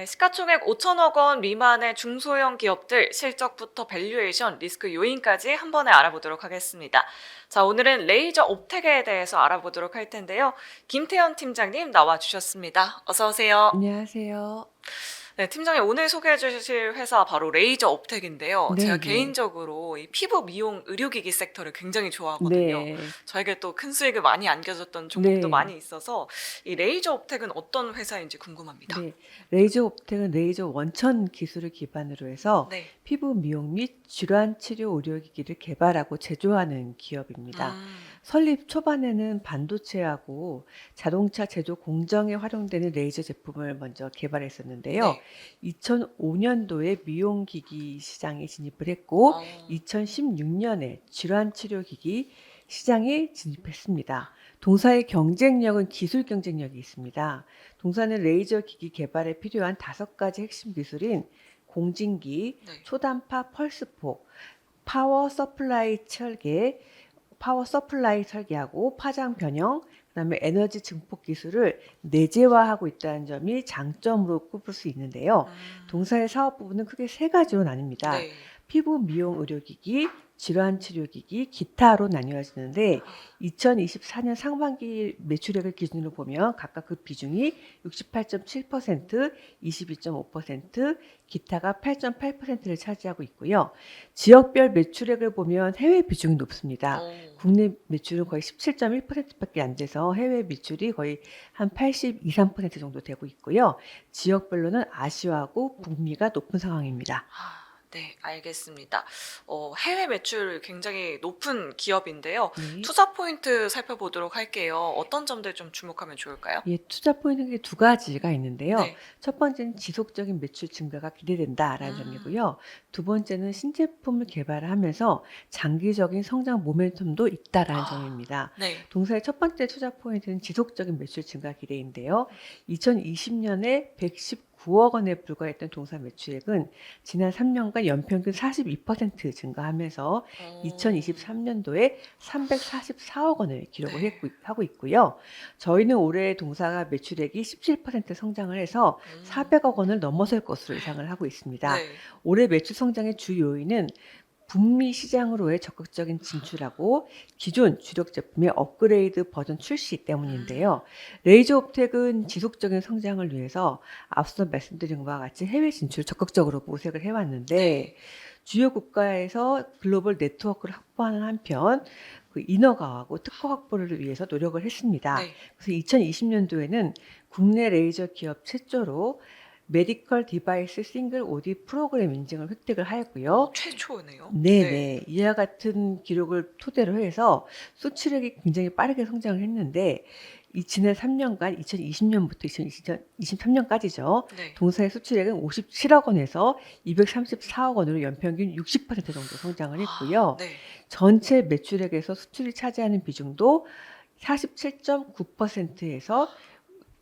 시가총액 5천억 원 미만의 중소형 기업들 실적부터 밸류에이션, 리스크 요인까지 한 번에 알아보도록 하겠습니다. 자, 오늘은 레이저 옵텍에 대해서 알아보도록 할 텐데요. 김태현 팀장님 나와 주셨습니다. 어서 오세요. 안녕하세요. 네, 팀장님 오늘 소개해 주실 회사 바로 레이저 옵텍인데요. 제가 네네. 개인적으로 이 피부 미용 의료기기 섹터를 굉장히 좋아하거든요. 네. 저에게 또 큰 수익을 많이 안겨줬던 종목도 네. 많이 있어서 이 레이저 옵텍은 어떤 회사인지 궁금합니다. 네. 레이저 옵텍은 레이저 원천 기술을 기반으로 해서 네. 피부 미용 및 질환 치료 의료기기를 개발하고 제조하는 기업입니다. 음, 설립 초반에는 반도체하고 자동차 제조 공정에 활용되는 레이저 제품을 먼저 개발했었는데요. 네. 2005년도에 미용기기 시장에 진입을 했고 어, 2016년에 질환 치료기기 시장에 진입했습니다. 동사의 경쟁력은 기술 경쟁력이 있습니다. 동사는 레이저 기기 개발에 필요한 5가지 핵심 기술인 공진기, 네. 초단파 펄스폭, 파워 서플라이 설계하고 파장 변형, 그다음에 에너지 증폭 기술을 내재화하고 있다는 점이 장점으로 꼽을 수 있는데요. 동사의 사업 부분은 크게 3가지로 나뉩니다. 네. 피부 미용 의료기기, 질환 치료기기, 기타로 나뉘어지는데 2024년 상반기 매출액을 기준으로 보면 각각 그 비중이 68.7%, 22.5%, 기타가 8.8%를 차지하고 있고요. 지역별 매출액을 보면 해외 비중이 높습니다. 어, 국내 매출은 거의 17.1%밖에 안 돼서 해외 매출이 거의 한 82, 3% 정도 되고 있고요. 지역별로는 아시아하고 북미가 높은 상황입니다. 네, 알겠습니다. 해외 매출 굉장히 높은 기업인데요. 네. 투자 포인트 살펴보도록 할게요. 어떤 점들 좀 주목하면 좋을까요? 예, 투자 포인트는 2가지가 있는데요. 네. 첫 번째는 지속적인 매출 증가가 기대된다라는 음, 점이고요. 두 번째는 신제품을 개발을 하면서 장기적인 성장 모멘텀도 있다라는 점입니다. 네. 동사의 첫 번째 투자 포인트는 지속적인 매출 증가 기대인데요. 2020년에 119억 원에 불과했던 동사 매출액은 지난 3년간 연평균 42% 증가하면서 어, 2023년도에 344억 원을 기록을 네. 하고 있고요. 저희는 올해 동사가 매출액이 17% 성장을 해서 음, 400억 원을 넘어설 것으로 예상을 하고 있습니다. 네. 올해 매출 성장의 주 요인은 북미 시장으로의 적극적인 진출하고 기존 주력 제품의 업그레이드 버전 출시 때문인데요. 레이저 옵텍은 지속적인 성장을 위해서 앞서 말씀드린 것과 같이 해외 진출을 적극적으로 모색을 해왔는데 네. 주요 국가에서 글로벌 네트워크를 확보하는 한편 그 인허가하고 특허 확보를 위해서 노력을 했습니다. 네. 그래서 2020년도에는 국내 레이저 기업 최초로 메디컬 디바이스 싱글 오디 프로그램 인증을 획득을 하였고요. 최초네요. 네. 네네. 이와 같은 기록을 토대로 해서 수출액이 굉장히 빠르게 성장을 했는데 이 지난 3년간 2020년부터 2023년까지죠. 네. 동사의 수출액은 57억 원에서 234억 원으로 연평균 60% 정도 성장을 했고요. 네. 전체 매출액에서 수출이 차지하는 비중도 47.9%에서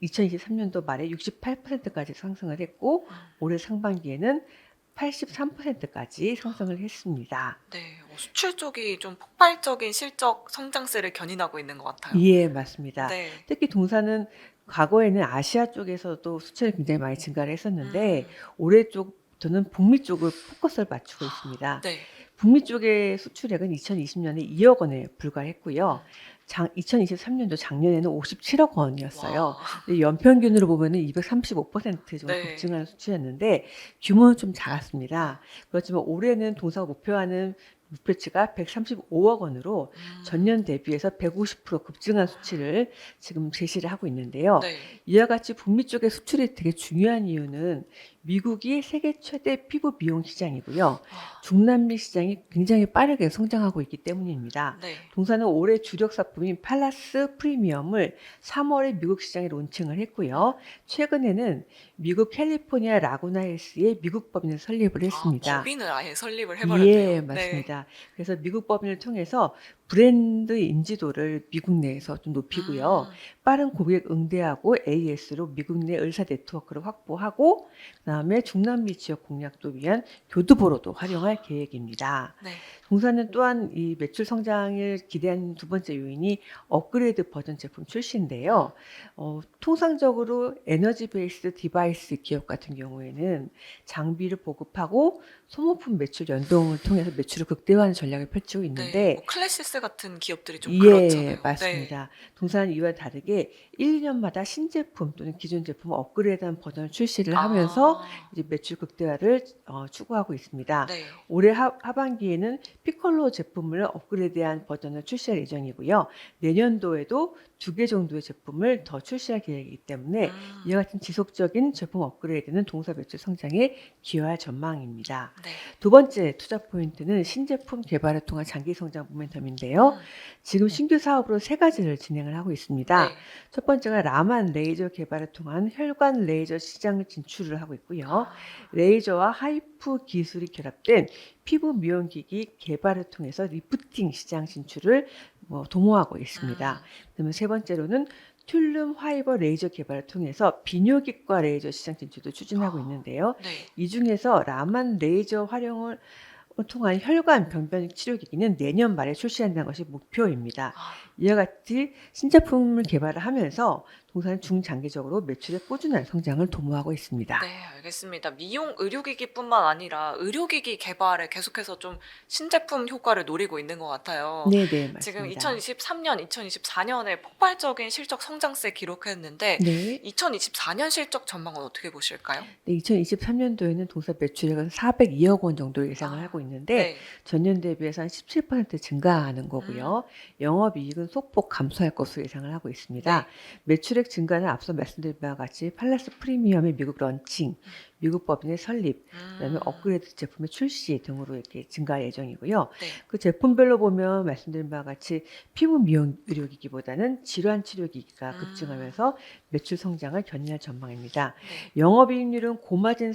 2023년도 말에 68%까지 상승을 했고 올해 상반기에는 83%까지 상승을 했습니다. 네. 수출 쪽이 좀 폭발적인 실적 성장세를 견인하고 있는 것 같아요. 예, 맞습니다. 네. 특히 동사는 과거에는 아시아 쪽에서도 수출이 굉장히 많이 증가를 했었는데 음, 올해 쪽부터는 북미 쪽을 포커스를 맞추고 있습니다. 네. 북미 쪽의 수출액은 2020년에 2억 원에 불과했고요. 2023년도 작년에는 57억 원이었어요. 와. 근데 연평균으로 보면은 235% 정도 네. 급증한 수치였는데 규모는 좀 작았습니다. 그렇지만 올해는 동사가 목표하는 목표치가 135억 원으로 전년 대비해서 150% 급증한 수치를 지금 제시를 하고 있는데요. 네. 이와 같이 북미 쪽의 수출이 되게 중요한 이유는 미국이 세계 최대 피부 미용 시장이고요. 중남미 시장이 굉장히 빠르게 성장하고 있기 때문입니다. 네. 동사는 올해 주력 상품인 팔라스 프리미엄을 3월에 미국 시장에 론칭을 했고요. 최근에는 미국 캘리포니아 라구나힐스의 미국 법인을 설립을 했습니다. 법인을 아예 설립을 예, 해버렸네요. 네. 맞습니다. 그래서 미국 법인을 통해서 브랜드 인지도를 미국 내에서 좀 높이고요. 빠른 고객 응대하고 AS로 미국 내 의사 네트워크를 확보하고 그다음에 그다음에 중남미 지역 공략도 위한 교두보로도 활용할 계획입니다. 네. 동사는 또한 이 매출 성장을 기대한 두 번째 요인이 업그레이드 버전 제품 출시인데요. 통상적으로 에너지 베이스 디바이스 기업 같은 경우에는 장비를 보급하고 소모품 매출 연동을 통해서 매출을 극대화하는 전략을 펼치고 네. 있는데 뭐 클래시스 같은 기업들이 좀 예, 그렇잖아요. 네. 맞습니다. 동사는 이와 다르게 1, 2년마다 신제품 또는 기존 제품 업그레이드한 버전을 출시를 하면서 이제 매출 극대화를 추구하고 있습니다. 네. 올해 하반기에는 피콜로 제품을 업그레이드한 버전을 출시할 예정이고요. 내년도에도 2개 정도의 제품을 더 출시할 계획이기 때문에 이와 같은 지속적인 제품 업그레이드는 동사 매출 성장에 기여할 전망입니다. 네. 두 번째 투자 포인트는 신제품 개발을 통한 장기 성장 모멘텀인데요. 지금 신규 사업으로 3가지를 진행을 하고 있습니다. 네. 첫 번째가 라만 레이저 개발을 통한 혈관 레이저 시장 진출을 하고 있고요. 레이저와 하이프 기술이 결합된 피부 미용기기 개발을 통해서 리프팅 시장 진출을 도모하고 있습니다. 그다음에 세 번째로는 튤름 화이버 레이저 개발을 통해서 비뇨기과 레이저 시장 진출도 추진하고 있는데요. 네. 이 중에서 라만 레이저 활용을 통한 혈관 병변 치료기기는 내년 말에 출시한다는 것이 목표입니다. 이와 같이 신제품을 개발을 하면서 동사는 중장기적으로 매출의 꾸준한 성장을 도모하고 있습니다. 네, 알겠습니다. 미용 의료기기뿐만 아니라 의료기기 개발에 계속해서 좀 신제품 효과를 노리고 있는 것 같아요. 네, 네, 맞습니다. 지금 2023년, 2024년에 폭발적인 실적 성장세 기록했는데 네. 2024년 실적 전망은 어떻게 보실까요? 네, 2023년도에는 동사 매출액은 402억 원 정도 예상을 하고 있는데 네. 전년 대비해서 한 17% 증가하는 거고요. 영업이익은 소폭 감소할 것으로 예상을 하고 있습니다. 네. 매출액 증가는 앞서 말씀드린 바와 같이 팔라스 프리미엄의 미국 런칭, 미국 법인의 설립, 그다음에 업그레이드 제품의 출시 등으로 이렇게 증가할 예정이고요. 네. 그 제품별로 보면 말씀드린 바와 같이 피부 미용 의료기기보다는 질환 치료기기가 급증하면서 매출 성장을 견인할 전망입니다. 네. 영업이익률은 고마진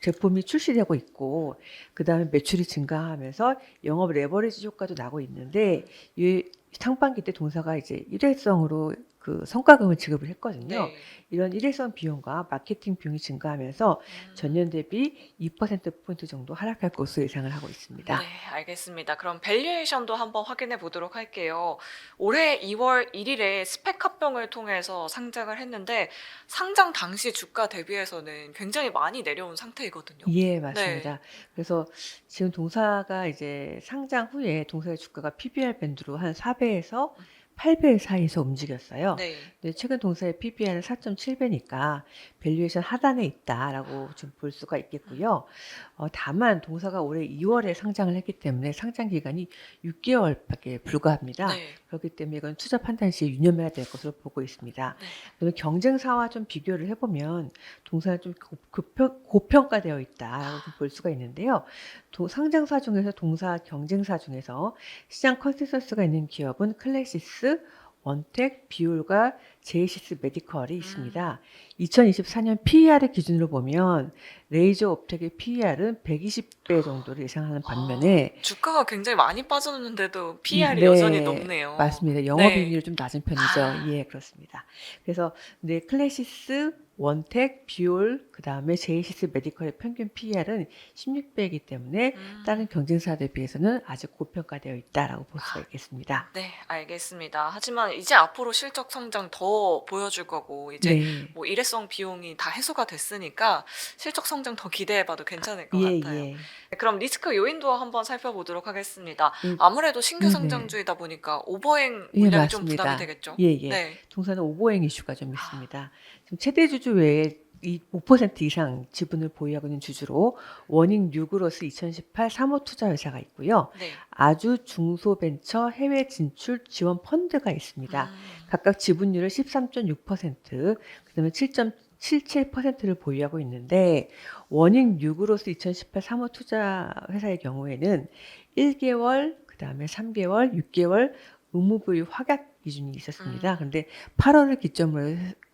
제품이 출시되고 있고 그다음에 매출이 증가하면서 영업 레버리지 효과도 나고 있는데 이 상반기 때 동사가 이제 일회성으로 그 성과금을 지급을 했거든요. 네. 이런 일회성 비용과 마케팅 비용이 증가하면서 전년 대비 2%포인트 정도 하락할 것으로 예상을 하고 있습니다. 네, 알겠습니다. 그럼 밸류에이션도 한번 확인해 보도록 할게요. 올해 2월 1일에 스펙 합병을 통해서 상장을 했는데 상장 당시 주가 대비해서는 굉장히 많이 내려온 상태이거든요. 예, 맞습니다. 그래서 지금 동사가 이제 상장 후에 동사의 주가가 PBR 밴드로 한 4배에서 8배 사이에서 움직였어요. 네. 근데 최근 동사의 PBR은 4.7배니까 밸류에이션 하단에 있다라고 좀 볼 수가 있겠고요. 다만 동사가 올해 2월에 상장을 했기 때문에 상장 기간이 6개월밖에 불과합니다. 네. 그렇기 때문에 이건 투자 판단 시에 유념해야 될 것으로 보고 있습니다. 네. 그다음에 경쟁사와 좀 비교를 해보면 동사는 좀 고평가되어 있다라고 좀 볼 수가 있는데요. 상장사 중에서 동사 경쟁사 중에서 시장 컨센서스가 있는 기업은 클래시스, 원텍, 비올과 제이시스 메디컬이 있습니다. 2024년 PER을 기준으로 보면 레이저 옵텍의 PER은 120배 정도를 예상하는 반면에 주가가 굉장히 많이 빠졌는데도 PER이 네, 여전히 높네요. 맞습니다. 영업이익률이 좀 낮은 편이죠. 예, 그렇습니다. 그래서 네, 클래시스, 원텍, 비올, 그 다음에 제이시스 메디컬의 평균 PER은 16배이기 때문에 다른 경쟁사들에 비해서는 아직 고평가되어 있다라고 볼 수가 있겠습니다. 네, 알겠습니다. 하지만 이제 앞으로 실적 성장 더 보여줄 거고 이제 네. 뭐 일회성 비용이 다 해소가 됐으니까 실적 성장 더 기대해봐도 괜찮을 것 예, 같아요. 예. 네, 그럼 리스크 요인도 한번 살펴보도록 하겠습니다. 예. 아무래도 신규 네네. 상장주이다 보니까 오버행 예, 물량이 좀 맞습니다. 부담이 되겠죠? 예, 예. 네. 동사는 오버행 이슈가 좀 있습니다. 지금 최대 주주 외에 이 5% 이상 지분을 보유하고 있는 주주로 워닝 뉴그로스 2018 사모투자회사가 있고요. 네. 아주 중소벤처 해외 진출 지원 펀드가 있습니다. 각각 지분율을 13.6%, 그다음에 7.77%를 보유하고 있는데 워닝 뉴그로스 2018 사모투자회사의 경우에는 1개월, 그다음에 3개월, 6개월 의무보유 확약 기준이 있었습니다. 그런데 8월을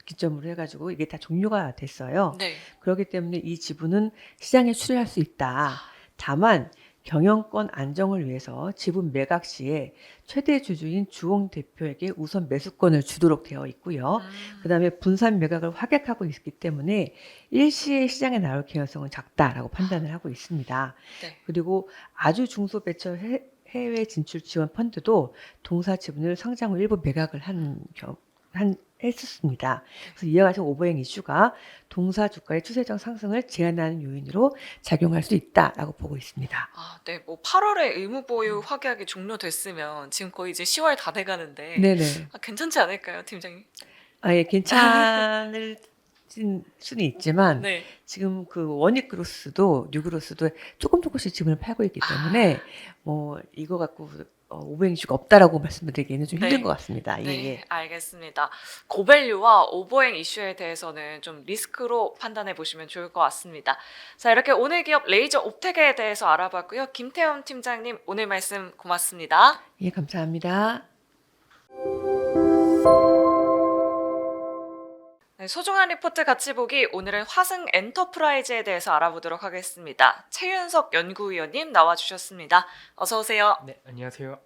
기점으로 해가지고 이게 다 종료가 됐어요. 네. 그렇기 때문에 이 지분은 시장에 출회할 수 있다. 다만 경영권 안정을 위해서 지분 매각 시에 최대 주주인 주홍 대표에게 우선 매수권을 주도록 되어 있고요. 그다음에 분산 매각을 확약하고 있기 때문에 일시에 시장에 나올 가능성은 작다라고 판단을 하고 있습니다. 네. 그리고 아주 중소벤처 해외 진출 지원 펀드도 동사 지분을 상장 후 일부 매각을 했었습니다. 그래서 이와 같은 오버행 이슈가 동사 주가의 추세적 상승을 제한하는 요인으로 작용할 수 있다라고 보고 있습니다. 아, 네. 뭐 8월에 의무 보유 확약이 종료됐으면 지금 거의 이제 10월 다 돼가는데 네네. 괜찮지 않을까요, 팀장님? 예, 괜찮을 수는 있지만 네. 지금 그 원익 그로스도 뉴그로스도 조금씩 지분을 팔고 있기 때문에 뭐 이거 갖고 오버행 이슈가 없다라고 말씀드리기는 좀 힘든 네. 것 같습니다. 예, 네, 예. 알겠습니다. 고밸류와 오버행 이슈에 대해서는 좀 리스크로 판단해 보시면 좋을 것 같습니다. 자, 이렇게 오늘 기업 레이저 옵텍에 대해서 알아봤고요. 김태훈 팀장님, 오늘 말씀 고맙습니다. 예, 감사합니다. 네, 소중한 리포트 같이 보기 오늘은 화승 엔터프라이즈에 대해서 알아보도록 하겠습니다. 최윤석 연구위원님 나와주셨습니다. 어서 오세요. 네, 안녕하세요.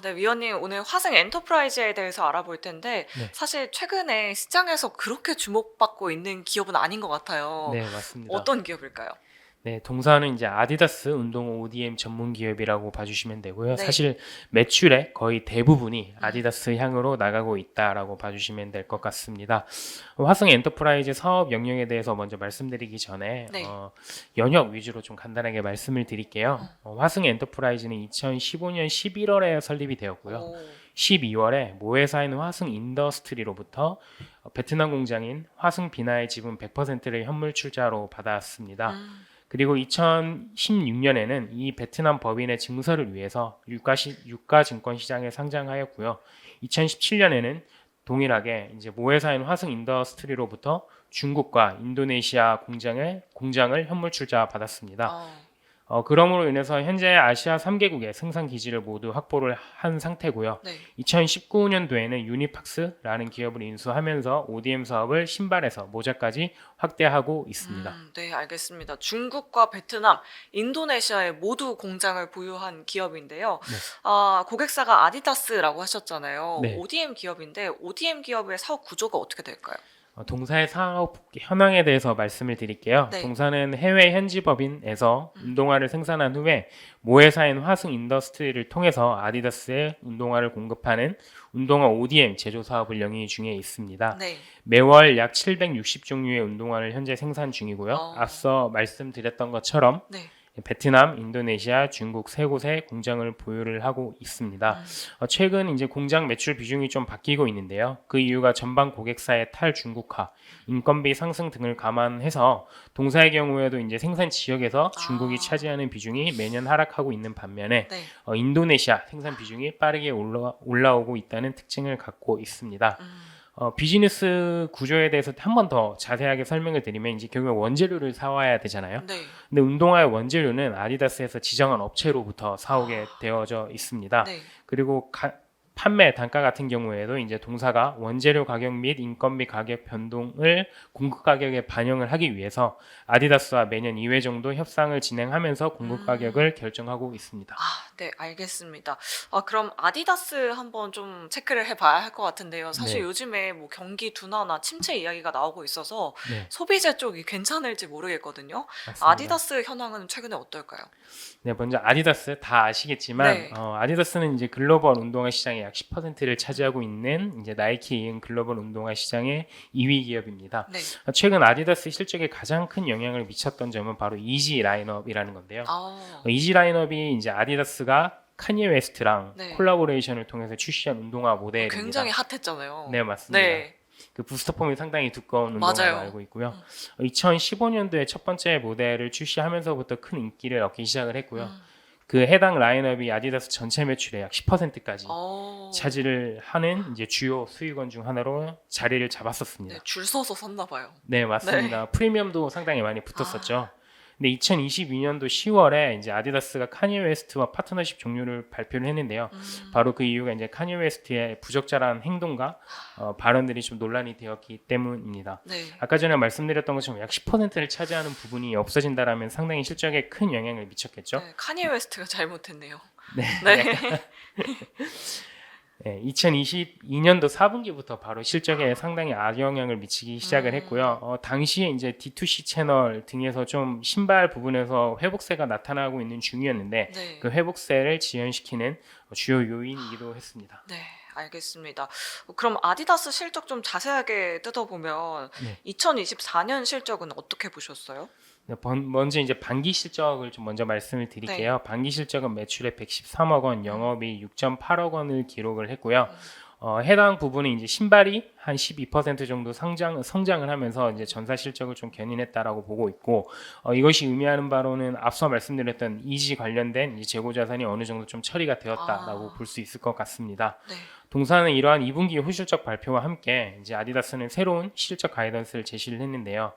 네, 위원님 오늘 화승 엔터프라이즈에 대해서 알아볼 텐데 네. 사실 최근에 시장에서 그렇게 주목받고 있는 기업은 아닌 것 같아요. 네, 맞습니다. 어떤 기업일까요? 네, 동사는 이제 아디다스 운동 ODM 전문 기업이라고 봐주시면 되고요. 네. 사실 매출의 거의 대부분이 아디다스 향으로 나가고 있다라고 봐주시면 될 것 같습니다. 화승 엔터프라이즈 사업 영역에 대해서 먼저 말씀드리기 전에 네. 연역 위주로 좀 간단하게 말씀을 드릴게요. 화승 엔터프라이즈는 2015년 11월에 설립이 되었고요. 오, 12월에 모회사인 화승 인더스트리로부터 베트남 공장인 화승 비나의 지분 100%를 현물 출자로 받았습니다. 그리고 2016년에는 이 베트남 법인의 증설을 위해서 유가 증권 시장에 상장하였고요. 2017년에는 동일하게 이제 모회사인 화승 인더스트리로부터 중국과 인도네시아 공장을 현물 출자 받았습니다. 그럼으로 인해서 현재 아시아 3개국의 생산 기지를 모두 확보를 한 상태고요. 네. 2019년도에는 유니팍스라는 기업을 인수하면서 ODM 사업을 신발에서 모자까지 확대하고 있습니다. 네, 알겠습니다. 중국과 베트남, 인도네시아에 모두 공장을 보유한 기업인데요. 네. 고객사가 아디다스라고 하셨잖아요. 네. ODM 기업인데 ODM 기업의 사업 구조가 어떻게 될까요? 동사의 사업 현황에 대해서 말씀을 드릴게요. 네. 동사는 해외 현지 법인에서 운동화를 생산한 후에 모회사인 화승 인더스트리를 통해서 아디다스에 운동화를 공급하는 운동화 ODM 제조 사업을 영위 중에 있습니다. 네. 매월 약 760종류의 운동화를 현재 생산 중이고요. 어. 앞서 말씀드렸던 것처럼 네. 베트남, 인도네시아, 중국 세 곳에 공장을 보유를 하고 있습니다. 최근 이제 공장 매출 비중이 좀 바뀌고 있는데요. 그 이유가 전방 고객사의 탈중국화, 인건비 상승 등을 감안해서 동사의 경우에도 이제 생산 지역에서 중국이 차지하는 비중이 매년 하락하고 있는 반면에 네. 인도네시아 생산 비중이 빠르게 올라오고 있다는 특징을 갖고 있습니다. 비즈니스 구조에 대해서 한 번 더 자세하게 설명을 드리면 이제 결국 원재료를 사와야 되잖아요. 네. 근데 운동화의 원재료는 아디다스에서 지정한 업체로부터 사오게 되어져 있습니다. 네. 그리고 판매 단가 같은 경우에도 이제 동사가 원재료 가격 및 인건비 가격 변동을 공급 가격에 반영을 하기 위해서 아디다스와 매년 2회 정도 협상을 진행하면서 공급 가격을 결정하고 있습니다. 네, 알겠습니다. 그럼 아디다스 한번 좀 체크를 해봐야 할 것 같은데요. 사실 네. 요즘에 뭐 경기 둔화나 침체 이야기가 나오고 있어서 네, 소비재 쪽이 괜찮을지 모르겠거든요. 맞습니다. 아디다스 현황은 최근에 어떨까요? 네, 먼저 아디다스 다 아시겠지만 네. 아디다스는 이제 글로벌 운동화 시장의 약 10%를 차지하고 있는 이제 나이키 이은 글로벌 운동화 시장의 2위 기업입니다. 네. 최근 아디다스 실적에 가장 큰 영향을 미쳤던 점은 바로 이지 라인업이라는 건데요. 이지 라인업이 이제 아디다스가 카니에 웨스트랑 네. 콜라보레이션을 통해서 출시한 운동화 모델입니다. 굉장히 핫했잖아요. 네, 맞습니다. 네. 그 부스터 폼이 상당히 두꺼운 운동화로 맞아요. 알고 있고요. 2015년도에 첫 번째 모델을 출시하면서부터 큰 인기를 얻기 시작을 했고요. 그 해당 라인업이 아디다스 전체 매출의 약 10%까지 차지를 하는 이제 주요 수익원 중 하나로 자리를 잡았었습니다. 네, 줄 서서 샀나 봐요. 네, 맞습니다. 프리미엄도 상당히 많이 붙었었죠. 근데 2022년도 10월에 이제 아디다스가 카니에 웨스트와 파트너십 종료를 발표를 했는데요. 바로 그 이유가 이제 카니에 웨스트의 부적절한 행동과 발언들이 좀 논란이 되었기 때문입니다. 네. 아까 전에 말씀드렸던 것처럼 약 10%를 차지하는 부분이 없어진다라면 상당히 실적에 큰 영향을 미쳤겠죠. 네, 카니에 웨스트가 잘못했네요. 네. 네. 네, 2022년도 4분기부터 바로 실적에 상당히 악영향을 미치기 시작을 했고요. 당시에 이제 D2C 채널 등에서 좀 신발 부분에서 회복세가 나타나고 있는 중이었는데 네. 그 회복세를 지연시키는 주요 요인이기도 했습니다. 네, 알겠습니다. 그럼 아디다스 실적 좀 자세하게 뜯어보면 네. 2024년 실적은 어떻게 보셨어요? 네, 먼저 이제 반기 실적을 좀 먼저 말씀을 드릴게요. 반기 실적은 매출에 113억 원, 영업이 6.8억 원을 기록을 했고요. 해당 부분은 이제 신발이 한 12% 정도 성장을 하면서 이제 전사 실적을 좀 견인했다라고 보고 있고, 이것이 의미하는 바로는 앞서 말씀드렸던 이지 관련된 이제 재고 자산이 어느 정도 좀 처리가 되었다라고 볼 수 있을 것 같습니다. 네. 동사는 이러한 2분기 후실적 발표와 함께 이제 아디다스는 새로운 실적 가이던스를 제시를 했는데요.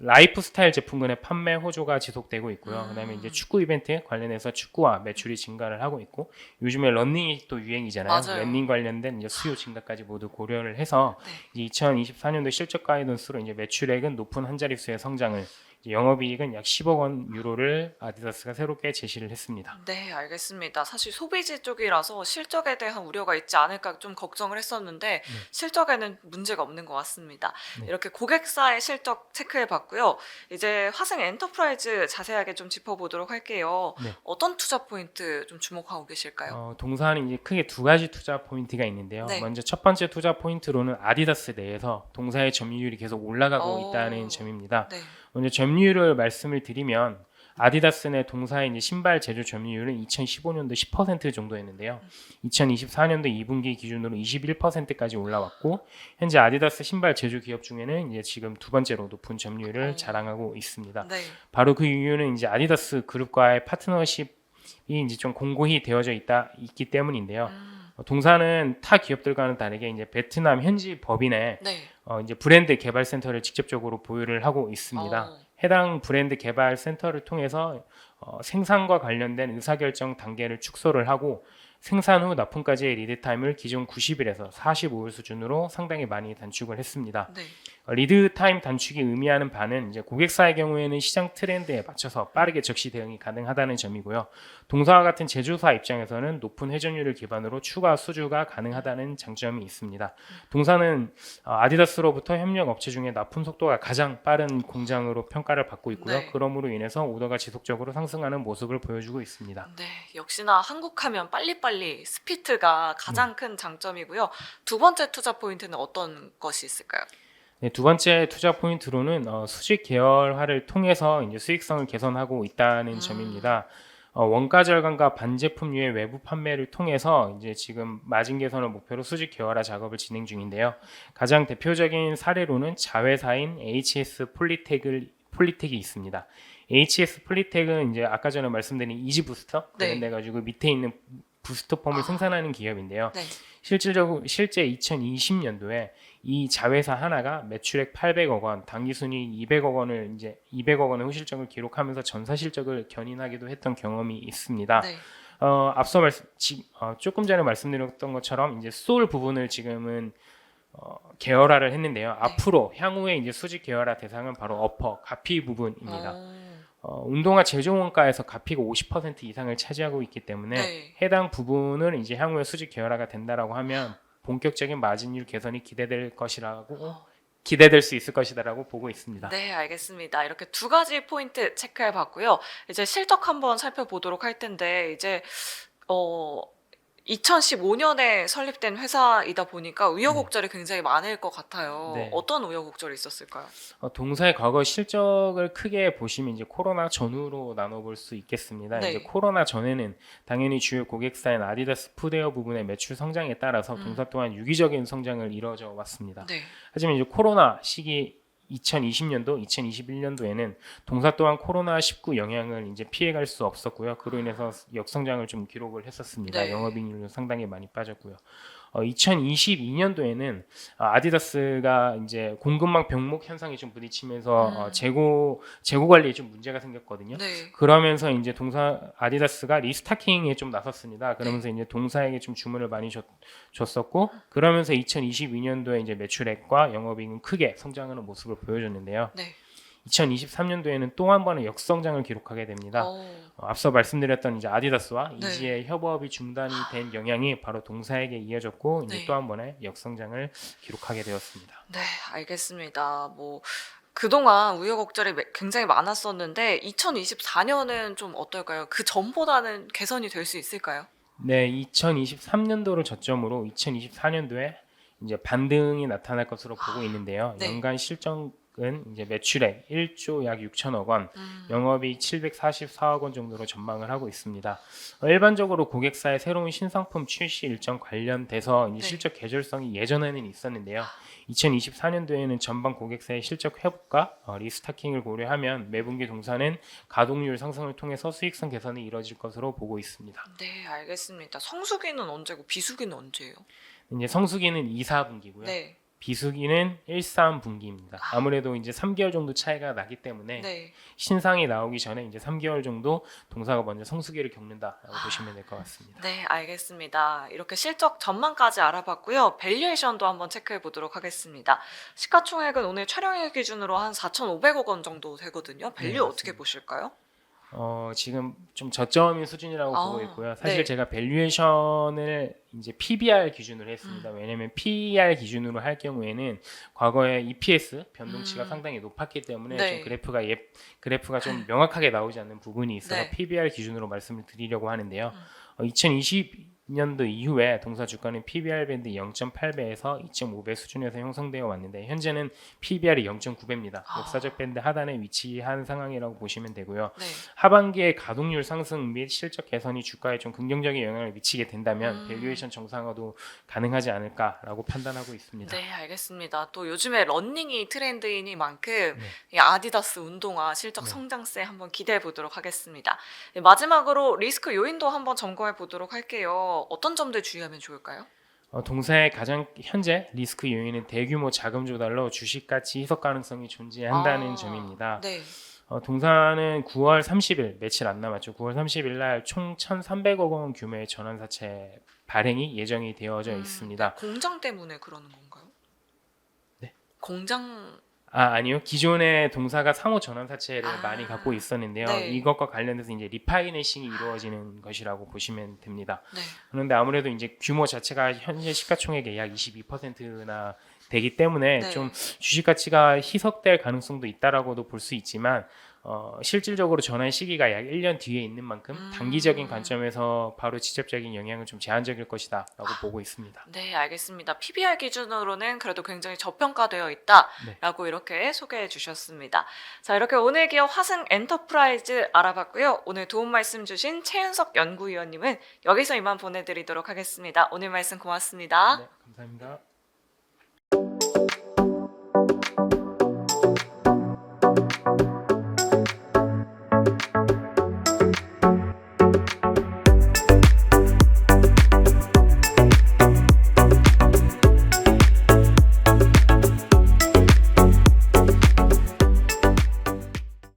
라이프 스타일 제품군의 판매 호조가 지속되고 있고요. 그다음에 이제 축구 이벤트 관련해서 축구와 매출이 증가를 하고 있고, 요즘에 러닝이 또 유행이잖아요. 맞아요. 러닝 관련된 이제 수요 증가까지 모두 고려를 해서 네. 2024년도 실적 가이던스로 이제 매출액은 높은 한 자릿수의 성장을, 이제 영업이익은 약 10억 원 유로를 아디다스가 새롭게 제시를 했습니다. 네, 알겠습니다. 사실 소비재 쪽이라서 실적에 대한 우려가 있지 않을까 좀 걱정을 했었는데 실적에는 문제가 없는 것 같습니다. 네. 이렇게 고객사의 실적 체크해 봤고요. 이제 화승 엔터프라이즈 자세하게 좀 짚어보도록 할게요. 네. 어떤 투자 포인트 좀 주목하고 계실까요? 동사는 이제 크게 두 가지 투자 포인트가 있는데요. 네. 먼저 첫 번째 투자 포인트로는 아디다스 내에서 동사의 점유율이 계속 올라가고 오. 있다는 점입니다. 네. 먼저 점유율을 말씀을 드리면 아디다스 내 동사의 이제 신발 제조 점유율은 2015년도 10% 정도였는데요. 2024년도 2분기 기준으로 21%까지 올라왔고, 현재 아디다스 신발 제조 기업 중에는 이제 지금 두 번째로 높은 점유율을 자랑하고 있습니다. 네. 바로 그 이유는 이제 아디다스 그룹과의 파트너십이 이제 좀 공고히 되어져 있기 때문인데요. 동사는 타 기업들과는 다르게 이제 베트남 현지 법인에 네. 이제 브랜드 개발 센터를 직접적으로 보유를 하고 있습니다. 해당 브랜드 개발 센터를 통해서 생산과 관련된 의사결정 단계를 축소를 하고, 생산 후 납품까지의 리드 타임을 기존 90일에서 45일 수준으로 상당히 많이 단축을 했습니다. 네. 리드 타임 단축이 의미하는 바는 이제 고객사의 경우에는 시장 트렌드에 맞춰서 빠르게 적시 대응이 가능하다는 점이고요. 동사와 같은 제조사 입장에서는 높은 회전율을 기반으로 추가 수주가 가능하다는 장점이 있습니다. 동사는 아디다스로부터 협력 업체 중에 납품 속도가 가장 빠른 공장으로 평가를 받고 있고요. 네. 그러므로 인해서 오더가 지속적으로 상승하는 모습을 보여주고 있습니다. 네, 역시나 한국하면 빨리빨리 스피드가 가장 큰 장점이고요. 두 번째 투자 포인트는 어떤 것이 있을까요? 네, 두 번째 투자 포인트로는 수직 계열화를 통해서 이제 수익성을 개선하고 있다는 점입니다. 원가 절감과 반제품류의 외부 판매를 통해서 이제 지금 마진 개선을 목표로 수직 계열화 작업을 진행 중인데요. 가장 대표적인 사례로는 자회사인 HS 폴리텍이 있습니다. HS 폴리텍은 이제 아까 전에 말씀드린 이지 부스터 관련돼 가지고 밑에 있는 부스터 펌을 생산하는 기업인데요. 네. 실제 2020년도에 이 자회사 하나가 매출액 800억 원, 당기순이익 200억 원의 후실적을 기록하면서 전사 실적을 견인하기도 했던 경험이 있습니다. 네. 앞서 조금 전에 말씀드렸던 것처럼 이제 솔 부분을 지금은 계열화를 했는데요. 앞으로 향후에 이제 수직 계열화 대상은 바로 어퍼, 가피 부분입니다. 운동화 제조 원가에서 가피가 50% 이상을 차지하고 있기 때문에 해당 부분을 이제 향후에 수직 계열화가 된다라고 하면 본격적인 마진율 개선이 기대될 수 있을 것이다라고 보고 있습니다. 네, 알겠습니다. 이렇게 두 가지 포인트 체크해 봤고요. 이제 실적 한번 살펴보도록 할 텐데, 이제 2015년에 설립된 회사이다 보니까 우여곡절이 굉장히 많을 것 같아요. 네. 어떤 우여곡절이 있었을까요? 동사의 과거 실적을 크게 보시면 이제 코로나 전후로 나눠볼 수 있겠습니다. 네. 이제 코로나 전에는 당연히 주요 고객사인 아디다스 푸드웨어 부분의 매출 성장에 따라서 동사 또한 유기적인 성장을 이뤄져 왔습니다. 네. 하지만 이제 코로나 시기 2020년도, 2021년도에는 동사 또한 코로나19 영향을 이제 피해갈 수 없었고요. 그로 인해서 역성장을 좀 기록을 했었습니다. 네. 영업이익률도 상당히 많이 빠졌고요. 2022년도에는 아디다스가 이제 공급망 병목 현상이 좀 부딪히면서 재고 관리에 좀 문제가 생겼거든요. 네. 그러면서 이제 아디다스가 리스타킹에 좀 나섰습니다. 그러면서 이제 동사에게 좀 주문을 많이 줬었고, 그러면서 2022년도에 이제 매출액과 영업이익은 크게 성장하는 모습을 보여줬는데요. 네. 2023년도에는 또 한 번의 역성장을 기록하게 됩니다. 앞서 말씀드렸던 이제 아디다스와 네. 이지의 협업이 중단이 된 영향이 바로 동사에게 이어졌고, 이제 네. 또 한 번의 역성장을 기록하게 되었습니다. 네, 알겠습니다. 뭐 그동안 우여곡절이 굉장히 많았었는데 2024년은 좀 어떨까요? 그 전보다는 개선이 될 수 있을까요? 네, 2023년도를 저점으로 2024년도에 이제 반등이 나타날 것으로 보고 있는데요. 네. 연간 실적은 이제 매출액 1조 약 6천억 원, 영업이익 744억 원 정도로 전망을 하고 있습니다. 일반적으로 고객사의 새로운 신상품 출시 일정 관련돼서 이제 네. 실적 계절성이 예전에는 있었는데요. 2024년도에는 전반 고객사의 실적 회복과 리스타킹을 고려하면 매분기 동사는 가동률 상승을 통해서 수익성 개선이 이뤄질 것으로 보고 있습니다. 네, 알겠습니다. 성수기는 언제고 비수기는 언제예요? 이제 성수기는 2, 4분기고요. 네. 비수기는 1, 3분기입니다. 아무래도 이제 3개월 정도 차이가 나기 때문에 네. 신상이 나오기 전에 이제 3개월 정도 동사가 먼저 성수기를 겪는다라고 보시면 될 것 같습니다. 네, 알겠습니다. 이렇게 실적 전망까지 알아봤고요. 밸류에이션도 한번 체크해 보도록 하겠습니다. 시가총액은 오늘 촬영일 기준으로 한 4,500억 원 정도 되거든요. 밸류 네, 어떻게 맞습니다. 보실까요? 지금 좀 저점인 수준이라고 아, 보고 있고요. 사실 네. 제가 밸류에이션을 이제 PBR 기준으로 했습니다. 왜냐하면 PER 기준으로 할 경우에는 과거에 EPS 변동치가 상당히 높았기 때문에 네. 좀 그래프가 좀 명확하게 나오지 않는 부분이 있어서 네. PBR 기준으로 말씀을 드리려고 하는데요. 2020년도 이후에 동사 주가는 PBR 밴드 0.8배에서 2.5배 수준에서 형성되어 왔는데 현재는 PBR이 0.9배입니다. 역사적 밴드 하단에 위치한 상황이라고 보시면 되고요. 네. 하반기에 가동률 상승 및 실적 개선이 주가에 좀 긍정적인 영향을 미치게 된다면 밸류에이션 정상화도 가능하지 않을까라고 판단하고 있습니다. 네, 알겠습니다. 또 요즘에 러닝이 트렌드이니만큼 네. 이 아디다스 운동화 실적 성장세 한번 기대해 보도록 하겠습니다. 네, 마지막으로 리스크 요인도 한번 점검해 보도록 할게요. 어떤 점들 주의하면 좋을까요? 동사의 가장 현재 리스크 요인은 대규모 자금 조달로 주식 가치 희석 가능성이 존재한다는 점입니다. 네. 동사는 9월 30일 며칠 안 남았죠. 9월 30일 날 총 1,300억 원 규모의 전환사채 발행이 예정이 되어져 있습니다. 네, 공장 때문에 그러는 건가요? 네. 공장 아니요. 기존의 동사가 상호 전환사채를 아, 많이 갖고 있었는데요. 네. 이것과 관련돼서 이제 리파이낸싱이 이루어지는 것이라고 보시면 됩니다. 네. 그런데 아무래도 이제 규모 자체가 현재 시가총액의 약 22%나 되기 때문에 네. 좀 주식 가치가 희석될 가능성도 있다라고도 볼 수 있지만 실질적으로 전환 시기가 약 1년 뒤에 있는 만큼 단기적인 관점에서 바로 직접적인 영향은 좀 제한적일 것이다라고 보고 있습니다. 네, 알겠습니다. PBR 기준으로는 그래도 굉장히 저평가되어 있다라고 이렇게 소개해 주셨습니다. 자, 이렇게 오늘 기업 화승 엔터프라이즈 알아봤고요. 오늘 도움 말씀 주신 최윤석 연구위원님은 여기서 이만 보내드리도록 하겠습니다. 오늘 말씀 고맙습니다. 네, 감사합니다.